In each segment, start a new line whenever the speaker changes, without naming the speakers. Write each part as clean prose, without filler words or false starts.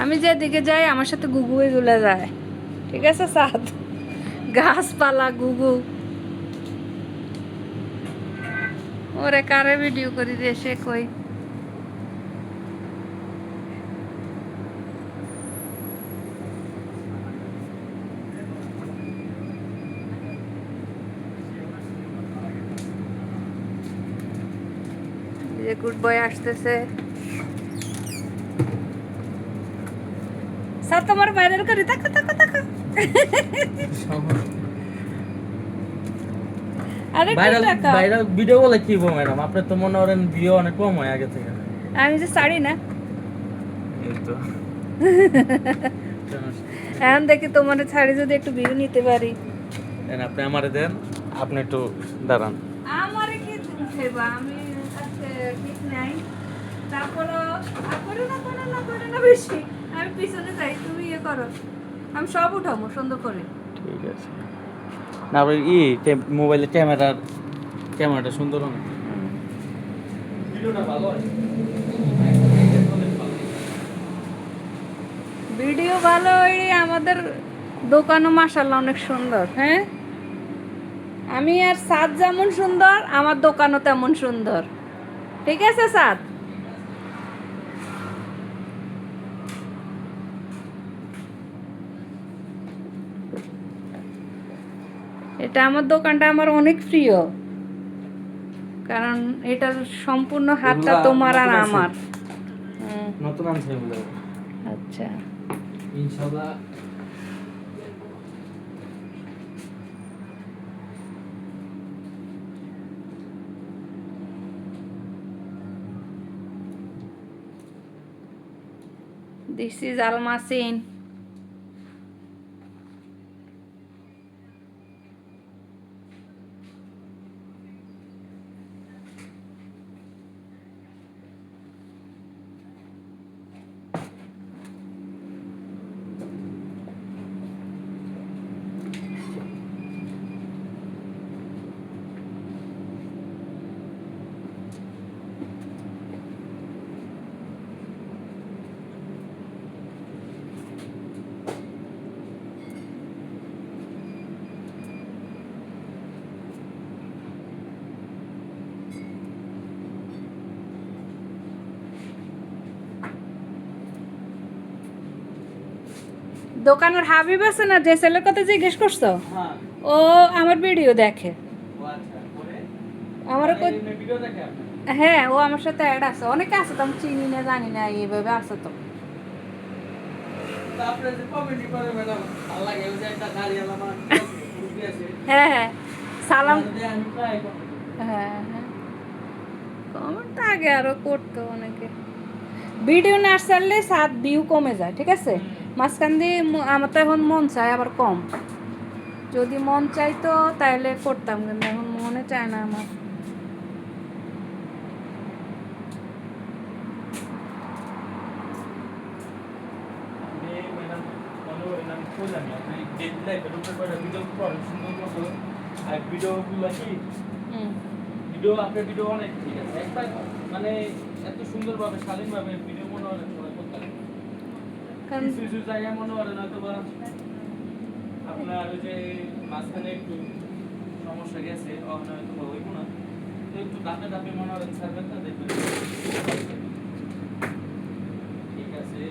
আমি যেদিকে যাই আমার সাথে গুগু এগুলো যায়, ঠিক আছে সাদ? গাছপালা গুগু, ওরে কারে ভিডিও করি রে সে কই? যে গুড বয় আসতেছে। স্যার তোমার ভাইরাল করি, তাকো তাকো তাকো। আরে
ভাইরাল
টাকা
ভাইরাল ভিডিও বলে কি বল ম্যাডাম, আপনার তো মনে করেন ভিউ অনেক কম হয় আগে থেকে।
আমি যে ছাড়ি না,
এই তো
এখন দেখি তোমার ছাড়ি যদি একটু ভিউ নিতে পারি।
দেন আপনি আমারে দেন, আপনি একটু দাঁড়ান।
আমারে কি দেবা, আমি কাছে ঠিক নাই। তারপরও করে না করে না করে না বেশি, আমি পিছনে যাই, তুমি ইয়ে করো, আমি সব উঠাবো সুন্দর করে।
ঠিক আছে। না আপনার মোবাইলের ক্যামেরাটা সুন্দর না, ভিডিওটা ভালো হয়।
ভিডিও ভালো হইলে আমাদের দোকানও মাশাআল্লাহ অনেক সুন্দর। হ্যাঁ, আমি আর সাদ যেমন সুন্দর আমার দোকানও তেমন সুন্দর, ঠিক আছে সাদ? এটা আমার দোকানটা আমার অনেক প্রিয়, কারণ এটার সম্পূর্ণ হাতটা
এগুলা
তোমার আর
নতুন আছে?
আমার। হুম,
নতুন আনছে এগুলো
আচ্ছা।
ইনশাআল্লাহ।
This is Almasin. দোকানের হাবিব আছে না, যে ছেলের কথা জিজ্ঞেস করছো,
হ্যাঁ,
ও আমার ভিডিও দেখে।
ও আচ্ছা করে
আমার
মানে এই ভিডিও দেখে আপনি?
হ্যাঁ, ও আমার সাথে অ্যাড আছে, অনেকে আছে তো আমি চিনি না জানি না, এইভাবে আছে তো।
তো আপনি যে কমেন্ট করে ম্যাডাম, ভালো লাগে ওই যে একটা গাড়ি আলামা গ্রুপে আছে।
হ্যাঁ হ্যাঁ, সালাম।
যদি আমি ট্রাই করি।
হ্যাঁ হ্যাঁ, কমেন্ট তো আগে আরো করতো অনেকে। ভিডিও না ছাড়লে 7 ভিউ কমে যায়, ঠিক আছে? মাঝখান দিয়ে আমার তো এখন মন চায় আবার কম, যদি মন চাইতো তাহলে করতাম, কিন্তু এখন মনে চায় না আমার।
আমি ম্যাডাম মনে করেন আমি কইলাম আপনি ডেইলি লাইফের উপরে করে ভিডিও করেন সুন্দর মতো, আর ভিডিওগুলো কি
হুম,
আপনার ভিডিও অনেক ঠিক আছে একবার মানে এত সুন্দরভাবে শালীনভাবে ভিডিও মনে হয় সবাই করতে পারে।
কারণ
কিছু কিছু জায়গায় মনে হয় হয়তো বা আপনার ওই যে মাঝখানে একটু সমস্যা গেছে হয়তো বা হইব না, তো একটু দাপে দাপে মনে হয় সার্ভের না দেখবেন ঠিক আছে।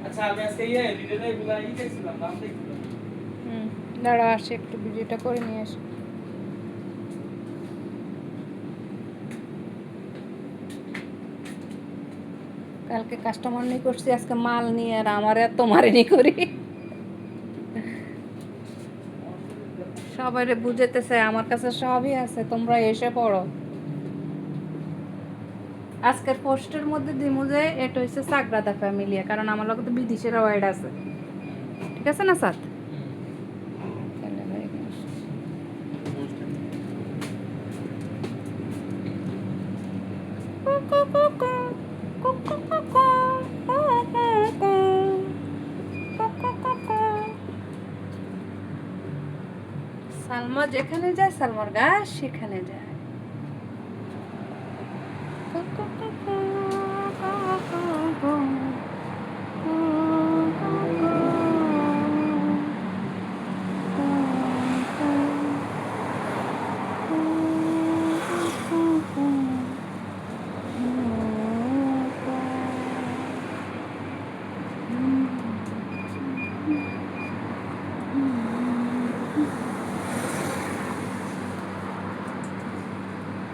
আচ্ছা আমি আজকে রিলেটা এগুলা দেখছিলাম, দাম দেখছিলাম।
দাঁড়া আসে, একটু ভিডিওটা করে নিয়ে আসি। কালকে কাস্টমার নিয়ে করছি, আজকে মাল নিয়ে, আর আমার আর তোমারে নিয়ে করি। সবাই বুঝেতেছে আমার কাছে সবই আছে, তোমরা এসে পড়ো। আজকের পোস্টের মধ্যে দিমু যে এটা হচ্ছে সাগরাদা ফ্যামিলিয়া, কারণ আমার লোক তো বিদেশের ওয়ার্ড আছে, ঠিক আছে না স্যার? সালমা যেখানে যায় সালমার গাছ সেখানে যায়। হুম।